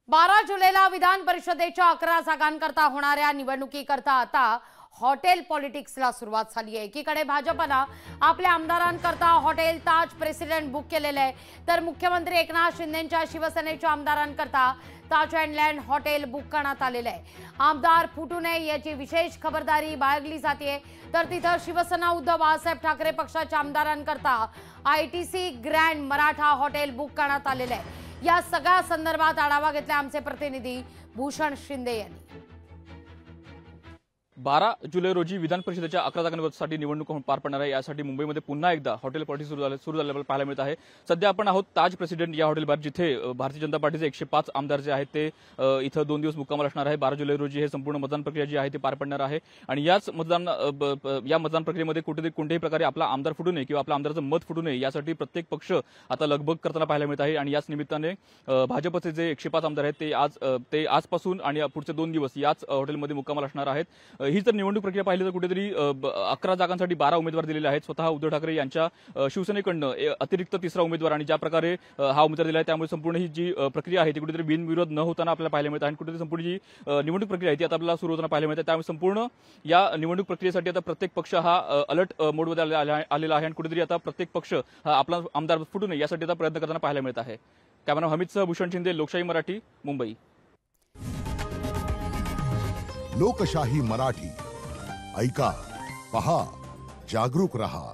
12 जुलैला विधान परिषदेच्या 11 जागांकरता होणाऱ्या निवडणुकीकरता आता हॉटेल पॉलिटिक्सला सुरुवात झाली आहे। एकीकडे भाजपला आपल्या आमदारांकरता हॉटेल ताज प्रेसिडेंट बुक केलेले आहे, तर मुख्यमंत्री एकनाथ शिंदेंच्या शिवसेनेच्या आमदारांकरता ताज अँड लँड हॉटेल बुक करण्यात आलेले आहे। आमदार फुटू नये याची विशेष खबरदारी बाळगली जाते, तर तिथं शिवसेना उद्धव बाळासाहेब ठाकरे पक्षाच्या आमदारांकरता ITC Grand Maratha hotel book करण्यात आलेले आहे। या सगळ्या संदर्भात आढावा घेतला आमचे प्रतिनिधी भूषण शिंदे यांनी। 12 जुलै रोजी विधान परिषदेच्या 11 जागांसाठी निवडणूक पार पडणार आहे। यासाठी मुंबईमध्ये पुन्हा एकदा हॉटेल पॉलिटिक्स सुरू झाल्याचं पाहायला मिळत आहे। सध्या आपण आहोत ताज प्रेसिडेंट या हॉटेल बार, जिथे भारतीय जनता पार्टीचे 105 आमदार जे आहेत ते इथं 2 दिवस मुक्कामाला असणार आहे। 12 जुलै रोजी हे संपूर्ण मतदान प्रक्रिया जी आहे ती पार पडणार आहे आणि या मतदान प्रक्रियेमध्ये कोणत्याही प्रकारे आपला आमदार फुटू नये किंवा आपल्या आमदाराचं मत फुटू नये यासाठी प्रत्येक पक्ष आता लगबग करताना पाहायला मिळत आहे। आणि याच निमित्ताने भाजपचे जे 105 आमदार आहेत ते आजपासून आणि पुढचे 2 दिवस याच हॉटेलमध्ये मुक्कामाला असणार आहेत। ही जर निवडणूक प्रक्रिया पाहिली तर कुठेतरी 11 जागांसाठी 12 उमेदवार दिलेले आहेत। स्वतः उद्धव ठाकरे यांच्या शिवसेनेकडनं अतिरिक्त तिसरा उमेदवार आणि ज्या प्रकारे हा उमेदवार दिला आहे त्यामुळे संपूर्ण ही जी प्रक्रिया आहे ती कुठेतरी बिनविरोध न होताना आपल्याला पाहायला मिळते आणि कुठेतरी संपूर्ण जी निवडणूक प्रक्रिया आहे ती आता आपल्याला सुरू होताना पाहायला मिळते। त्यामुळे संपूर्ण या निवडणूक प्रक्रियेसाठी आता प्रत्येक पक्ष हा अलर्ट मोडमध्ये आलेला आहे आणि कुठेतरी आता प्रत्येक पक्ष हा आपला आमदार फुटू नये यासाठी आता प्रयत्न करताना पाहायला मिळत आहे। कॅमेरा हमीदसह भूषण शिंदे, लोकशाही मराठी, मुंबई। लोकशाही मराठी ऐका, पहा, जागरूक रहा।